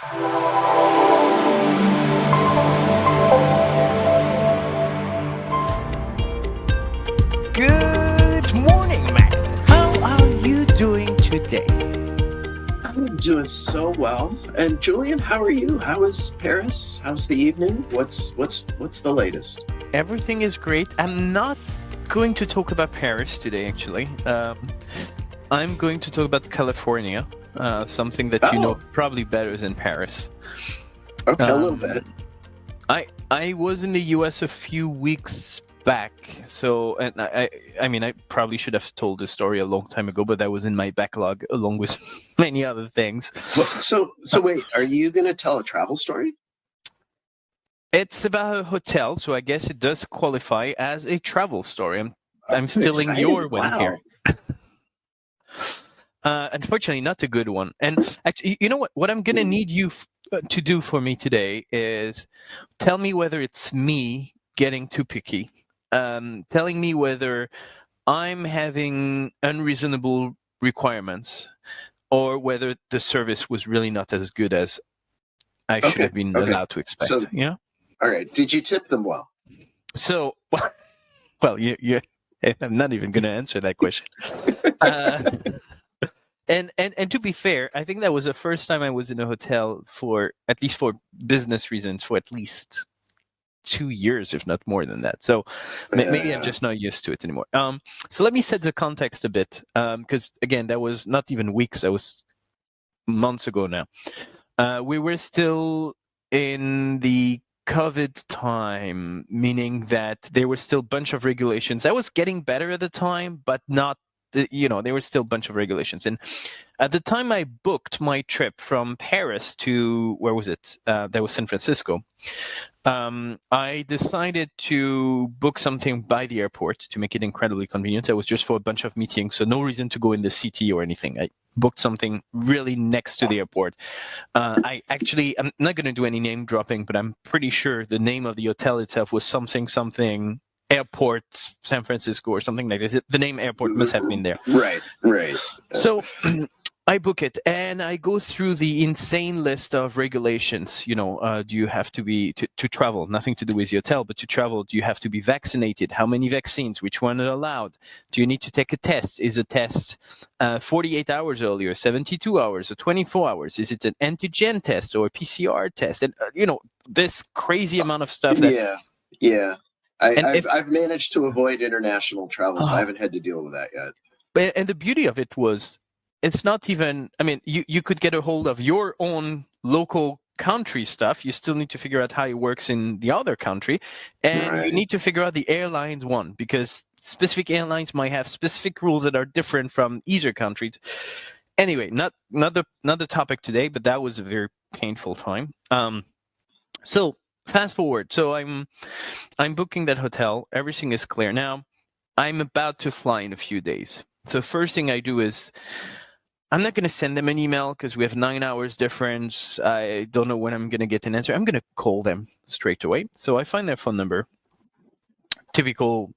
Good morning, Max. How are you doing today? I'm doing so well. And Julien, how are you? How is Paris? How's the evening? What's the latest? Everything is great. I'm not going to talk about Paris today, actually. I'm going to talk about California, something that you know probably better than Paris. Okay, a little bit. I was in the US a few weeks back, so and I mean I probably should have told this story a long time ago, but that was in my backlog along with many other things. Well, so wait, are you going to tell a travel story? It's about a hotel, so I guess it does qualify as a travel story. I'm stealing excited. your one Wow. here. Unfortunately, not a good one. And actually, you know what? What I'm going to need you to do for me today is tell me whether it's me getting too picky, telling me whether I'm having unreasonable requirements, or whether the service was really not as good as I should have been allowed to expect. So, yeah. All right. Did you tip them well? So, well, I'm not even going to answer that question. And to be fair, I think that was the first time I was in a hotel for business reasons for at least 2 years, if not more than that. So maybe I'm just not used to it anymore. So let me set the context a bit, because again, that was not even weeks; that was months ago now. We were still in the COVID time, meaning that there were still a bunch of regulations. I was getting better at the time, but not. There were still a bunch of regulations. And at the time I booked my trip from Paris to, where was it? That was San Francisco. I decided to book something by the airport to make it incredibly convenient. It was just for a bunch of meetings, so no reason to go in the city or anything. I booked something really next to the airport. I'm not going to do any name dropping, but I'm pretty sure the name of the hotel itself was something Airport San Francisco or something like this. The name airport must have been there. Right. So I book it and I go through the insane list of regulations. Do you have to be to travel? Nothing to do with the hotel, but to travel, do you have to be vaccinated? How many vaccines? Which one are allowed? Do you need to take a test? Is a test 48 hours earlier, 72 hours, or 24 hours? Is it an antigen test or a PCR test? And this crazy amount of stuff. Yeah. I've managed to avoid international travel, so I haven't had to deal with that yet. And the beauty of it was, it's not even, I mean, you could get a hold of your own local country stuff. You still need to figure out how it works in the other country. And you need to figure out the airlines one, because specific airlines might have specific rules that are different from either countries. Anyway, not the topic today, but that was a very painful time. So fast forward. So I'm booking that hotel. Everything is clear. Now, I'm about to fly in a few days. So first thing I do is, I'm not going to send them an email because we have 9 hours difference. I don't know when I'm going to get an answer. I'm going to call them straight away. So I find their phone number. Typical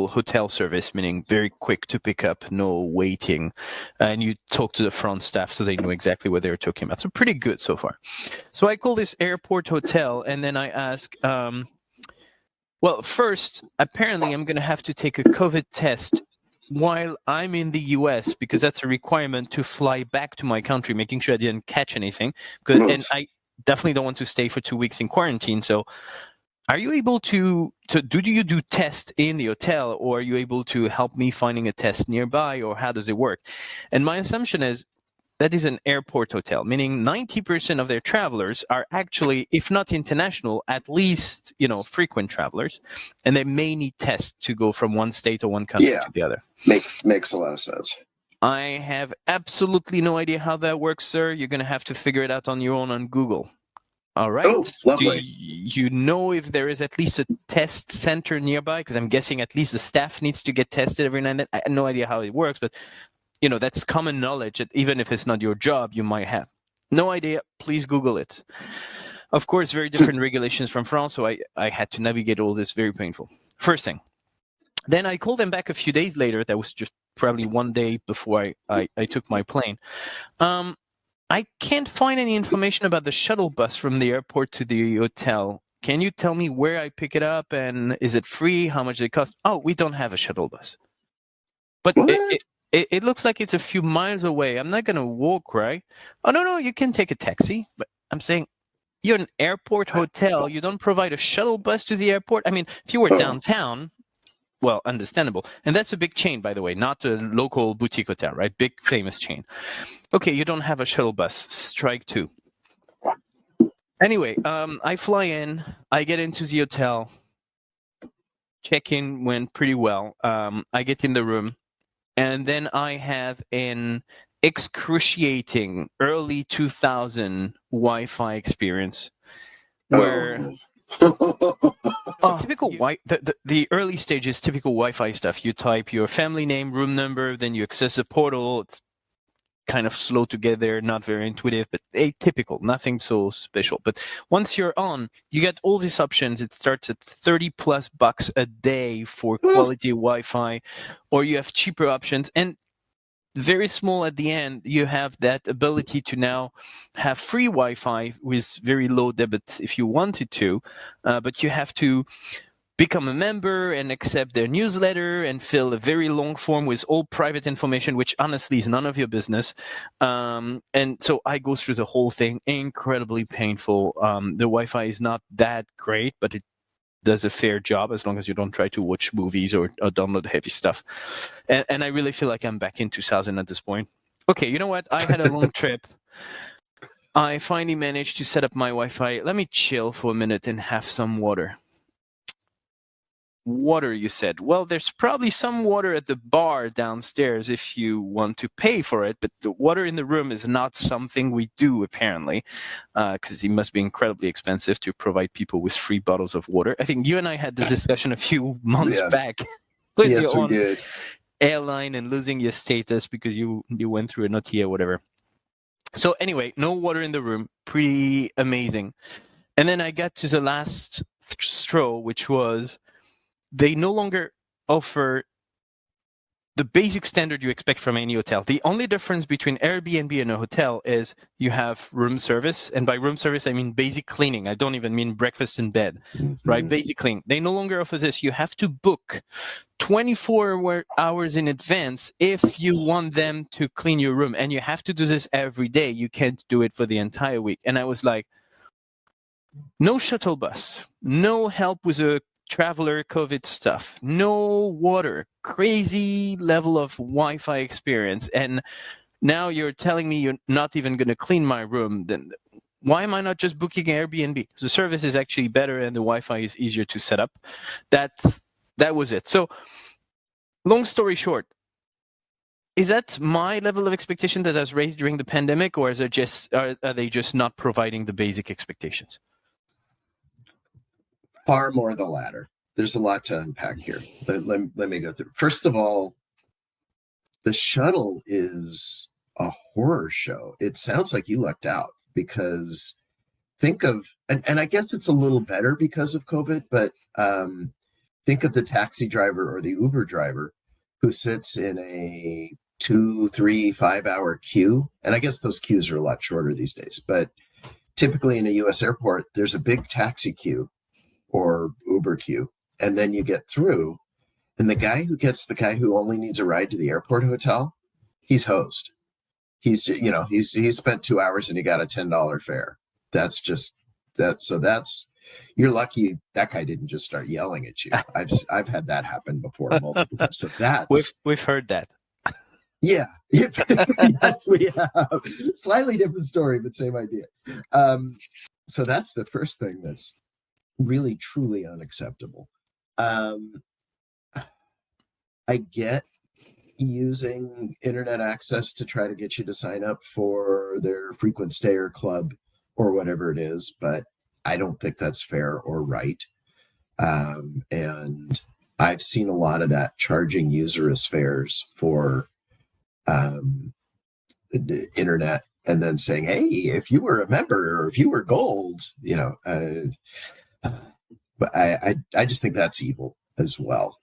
hotel service, meaning very quick to pick up, no waiting. And you talk to the front staff so they know exactly what they're talking about. So pretty good so far. So I call this airport hotel and then I ask, well, first, apparently I'm going to have to take a COVID test while I'm in the US, because that's a requirement to fly back to my country, making sure I didn't catch anything. And I definitely don't want to stay for 2 weeks in quarantine. So are you able do you do tests in the hotel, or are you able to help me finding a test nearby, or how does it work? And my assumption is that is an airport hotel, meaning 90% of their travelers are actually, if not international, at least, frequent travelers, and they may need tests to go from one state or one country to the other. Makes a lot of sense. I have absolutely no idea how that works, sir. You're going to have to figure it out on your own on Google. All right. Oh, lovely. Do you know if there is at least a test center nearby? Because I'm guessing at least the staff needs to get tested every now and then. I have no idea how it works, but that's common knowledge that even if it's not your job, you might have. No idea. Please Google it. Of course, very different regulations from France, so I had to navigate all this, very painful. First thing. Then I called them back a few days later. That was just probably one day before I took my plane. I can't find any information about the shuttle bus from the airport to the hotel. Can you tell me where I pick it up, and is it free? How much it costs? Oh, we don't have a shuttle bus. But What? it looks like it's a few miles away. I'm not going to walk, right? Oh, no, you can take a taxi. But I'm saying, you're an airport hotel. You don't provide a shuttle bus to the airport. I mean, if you were downtown, well, understandable. And that's a big chain, by the way, not a local boutique hotel, right? Big famous chain. Okay, you don't have a shuttle bus. Strike two. Anyway, I fly in. I get into the hotel. Check-in went pretty well. I get in the room. And then I have an excruciating early 2000 Wi-Fi experience where typical the early stages, typical Wi-Fi stuff. You type your family name, room number, then you access the portal. It's kind of slow to get there, not very intuitive, but atypical, nothing so special. But once you're on, you get all these options. It starts at $30+ a day for quality Wi-Fi, or you have cheaper options. And very small at the end, you have that ability to now have free Wi-Fi with very low debit if you wanted to, but you have to become a member and accept their newsletter and fill a very long form with all private information, which honestly is none of your business. And so I go through the whole thing, incredibly painful. The Wi-Fi is not that great, but it does a fair job as long as you don't try to watch movies or download heavy stuff. And I really feel like I'm back in 2000 at this point. Okay, you know what? I had a long trip. I finally managed to set up my Wi-Fi. Let me chill for a minute and have some water. Water, you said. Well, there's probably some water at the bar downstairs if you want to pay for it, but the water in the room is not something we do, apparently, because it must be incredibly expensive to provide people with free bottles of water. I think you and I had this discussion a few months back. Yes, we did. Airline and losing your status because you went through an OTA or whatever. So anyway, no water in the room. Pretty amazing. And then I got to the last straw, which was they no longer offer the basic standard you expect from any hotel. The only difference between Airbnb and a hotel is you have room service. And by room service, I mean basic cleaning. I don't even mean breakfast in bed, right? Basic cleaning. They no longer offer this. You have to book 24 hours in advance if you want them to clean your room. And you have to do this every day. You can't do it for the entire week. And I was like, no shuttle bus, no help with a traveler COVID stuff, no water, crazy level of Wi-Fi experience. And now you're telling me you're not even going to clean my room. Then why am I not just booking Airbnb? The service is actually better and the Wi-Fi is easier to set up. That was it. So long story short, is that my level of expectation that has raised during the pandemic, or is it just are they just not providing the basic expectations? Far more the latter. There's a lot to unpack here. Let me go through. First of all, the shuttle is a horror show. It sounds like you lucked out because think of, and I guess it's a little better because of COVID, but think of the taxi driver or the Uber driver who sits in a 2, 3, 5 hour queue. And I guess those queues are a lot shorter these days, but typically in a US airport, there's a big taxi queue or Uber queue, and then you get through, and the guy who only needs a ride to the airport hotel, he's hosed. He's spent 2 hours and he got a $10 fare. That's just that. So you're lucky that guy didn't just start yelling at you. I've had that happen before multiple times. So that's we've heard that. Yeah, yes, we have. Slightly different story, but same idea. So that's the first thing that's really truly unacceptable. I get using internet access to try to get you to sign up for their frequent stayer club or whatever it is, but I don't think that's fair or right. And I've seen a lot of that, charging usurious fares for the internet and then saying, hey, if you were a member or if you were gold, but I just think that's evil as well.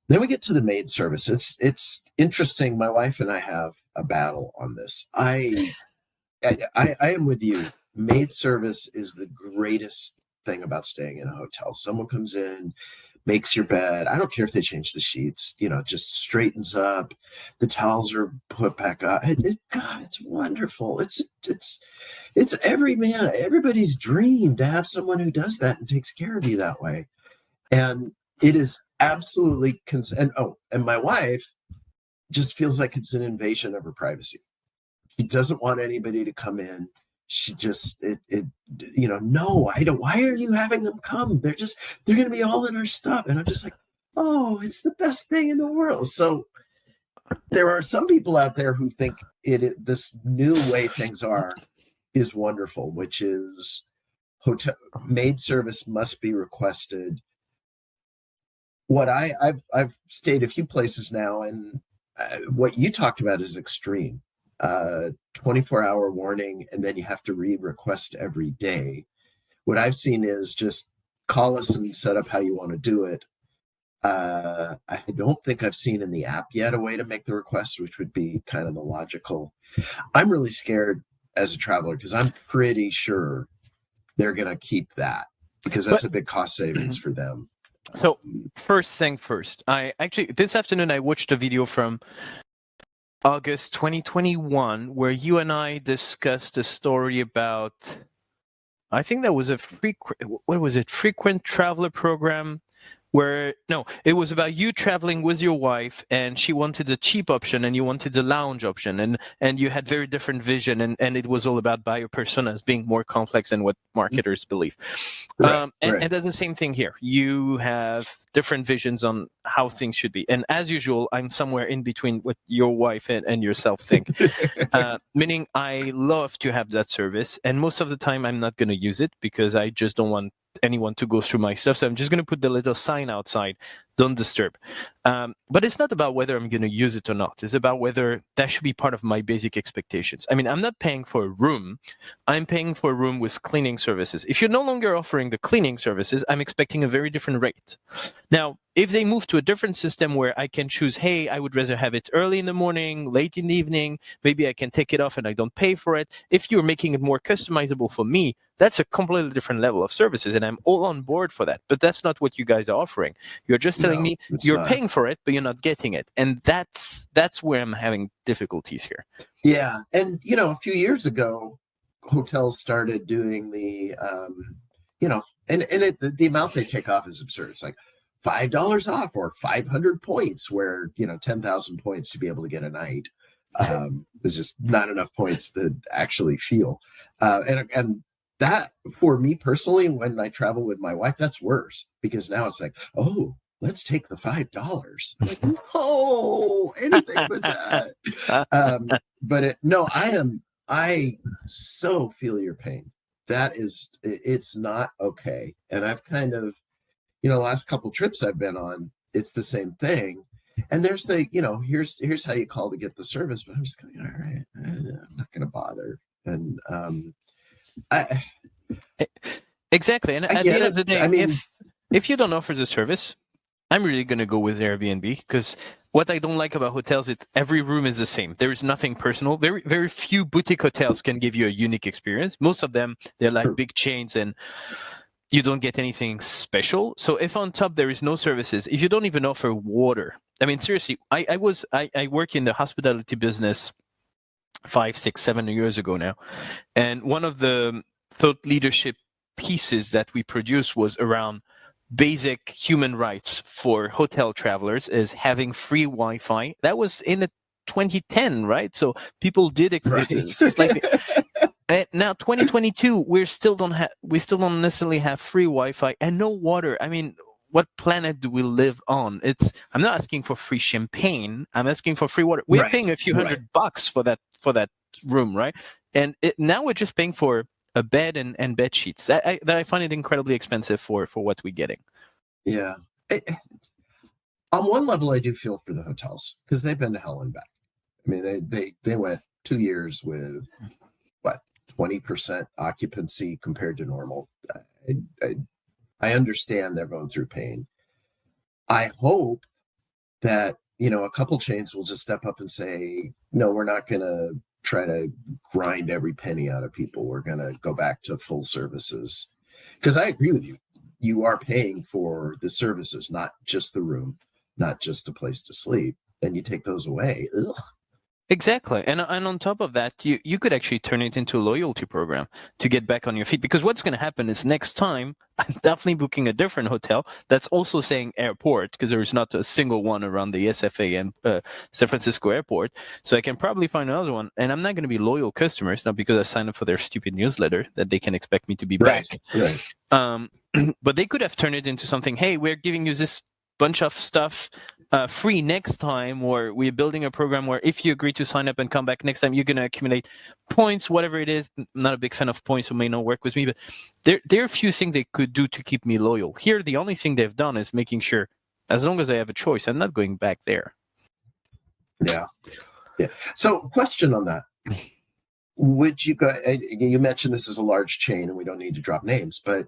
Then we get to the maid service. It's interesting. My wife and I have a battle on this. I am with you. Maid service is the greatest thing about staying in a hotel. Someone comes in, makes your bed. I don't care if they change the sheets, just straightens up. The towels are put back up. God, it's wonderful. It's everybody's dream to have someone who does that and takes care of you that way. And it is absolutely, and my wife just feels like it's an invasion of her privacy. She doesn't want anybody to come in. She just, no, I don't. Why are you having them come? They're going to be all in our stuff. And I'm just like, oh, it's the best thing in the world. So there are some people out there who think this new way things are is wonderful, which is hotel maid service must be requested. What I've stayed a few places now, and what you talked about is extreme. 24-hour warning, and then you have to request every day. What I've seen is just call us and set up how you want to do it. I don't think I've seen in the app yet a way to make the request, which would be kind of the logical. I'm really scared as a traveler because I'm pretty sure they're going to keep that because that's a big cost savings for them. So first thing first, this afternoon I watched a video from August 2021 where you and I discussed a story about, I think that was a frequent traveler program it was about you traveling with your wife and she wanted the cheap option and you wanted the lounge option and you had very different vision and it was all about buyer personas being more complex than what marketers believe. Right. And that's the same thing here. You have different visions on how things should be. And as usual, I'm somewhere in between what your wife and yourself think. Meaning I love to have that service. And most of the time I'm not going to use it because I just don't want anyone to go through my stuff. So I'm just going to put the little sign outside, don't disturb. But it's not about whether I'm going to use it or not. It's about whether that should be part of my basic expectations. I mean, I'm not paying for a room. I'm paying for a room with cleaning services. If you're no longer offering the cleaning services, I'm expecting a very different rate. Now, if they move to a different system where I can choose, hey, I would rather have it early in the morning, late in the evening, maybe I can take it off and I don't pay for it. If you're making it more customizable for me, that's a completely different level of services, and I'm all on board for that. But that's not what you guys are offering. You're just telling me you're paying for it, but you're not getting it. And that's where I'm having difficulties here. Yeah. And, a few years ago, hotels started doing the, the amount they take off is absurd. It's like $5 off or 500 points where, 10,000 points to be able to get a night. There's just not enough points to actually feel. And that, for me personally, when I travel with my wife, that's worse because now it's like, oh, let's take the $5. I'm like, no, anything but that. I so feel your pain. It's not okay. And I've kind of, the last couple trips I've been on, it's the same thing. And there's here's how you call to get the service, but I'm just going, all right, I'm not going to bother. And exactly. And at the end of the day, if you don't offer the service, I'm really going to go with Airbnb because what I don't like about hotels is every room is the same. There is nothing personal. Very, very few boutique hotels can give you a unique experience. Most of them, they're like big chains and you don't get anything special. So if on top there is no services, if you don't even offer water, I mean, seriously, I work in the hospitality business 5, 6, 7 years ago now. And one of the thought leadership pieces that we produced was around basic human rights for hotel travelers is having free Wi-Fi. That was in 2010, right? So people did slightly. And now 2022, we still don't necessarily have free Wi-Fi and no water. I mean, what planet do we live on? I'm not asking for free champagne. I'm asking for free water. We're paying a few $100 for that room, right? And now we're just paying for a bed and bed sheets. That I find it incredibly expensive for what we're getting. Yeah. On one level, I do feel for the hotels because they've been to hell and back. I mean, they went 2 years with 20% occupancy compared to normal. I understand they're going through pain. I hope that, a couple chains will just step up and say, no, we're not going to try to grind every penny out of people. We're going to go back to full services. Because I agree with you. You are paying for the services, not just the room, not just a place to sleep. And you take those away. Ugh. Exactly. And on top of that, you could actually turn it into a loyalty program to get back on your feet. Because what's going to happen is next time, I'm definitely booking a different hotel that's also saying airport, because there is not a single one around the SFA and San Francisco airport. So I can probably find another one. And I'm not going to be loyal customers, not because I signed up for their stupid newsletter that they can expect me to be back. Right. But they could have turned it into something, hey, we're giving you this bunch of stuff free next time, or we're building a program where if you agree to sign up and come back next time, you're going to accumulate points, whatever it is. I'm not a big fan of points, so may not work with me, but there are a few things they could do to keep me loyal. Here, the only thing they've done is making sure, as long as I have a choice, I'm not going back there. Yeah. So question on that. Would you go, you mentioned this is a large chain and we don't need to drop names, but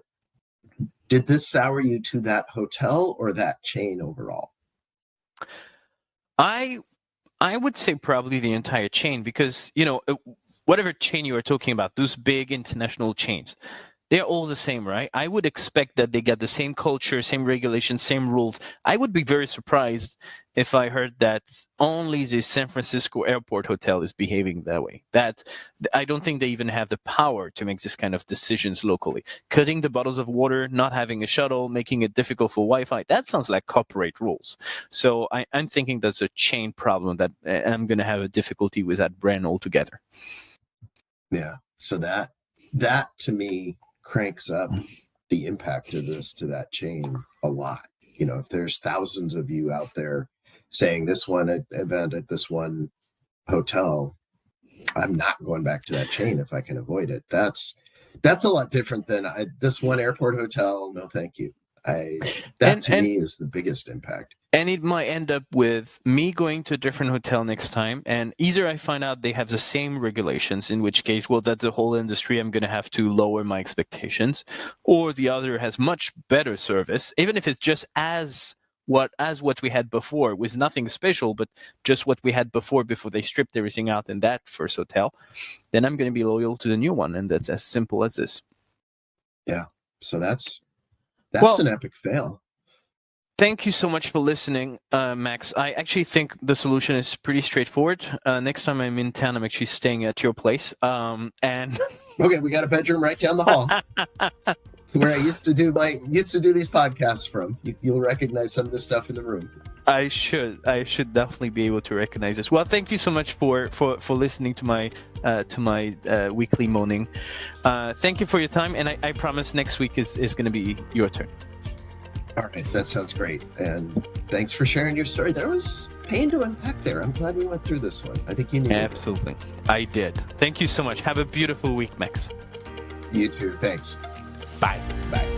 did this sour you to that hotel or that chain overall? I would say probably the entire chain, because, whatever chain you are talking about, those big international chains, they're all the same, right? I would expect that they get the same culture, same regulations, same rules. I would be very surprised if I heard that only the San Francisco airport hotel is behaving that way. That I don't think they even have the power to make this kind of decisions locally. Cutting the bottles of water, not having a shuttle, making it difficult for Wi-Fi, that sounds like corporate rules. So I'm thinking that's a chain problem that I'm going to have a difficulty with that brand altogether. Yeah. So that to me cranks up the impact of this to that chain a lot. If there's thousands of you out there saying this one event at this one hotel, I'm not going back to that chain if I can avoid it. That's a lot different than this one airport hotel. No, thank you. To me is the biggest impact. And it might end up with me going to a different hotel next time, and either I find out they have the same regulations, in which case, well, that's the whole industry, I'm going to have to lower my expectations, or the other has much better service, even if it's just as what we had before, with nothing special, but just what we had before they stripped everything out in that first hotel, then I'm going to be loyal to the new one, and that's as simple as this. Yeah. So that's an epic fail. Thank you so much for listening, Max. I actually think the solution is pretty straightforward. Next time I'm in town, I'm actually staying at your place. And okay, we got a bedroom right down the hall. Where I used to do these podcasts from. You'll recognize some of the stuff in the room. I should definitely be able to recognize this. Well, thank you so much for listening to my weekly moaning. Thank you for your time, and I promise next week is going to be your turn. All right, that sounds great. And thanks for sharing your story. There was pain to unpack there. I'm glad we went through this one. I think you needed it. Absolutely. I did. Thank you so much. Have a beautiful week, Max. You too. Thanks. Bye. Bye.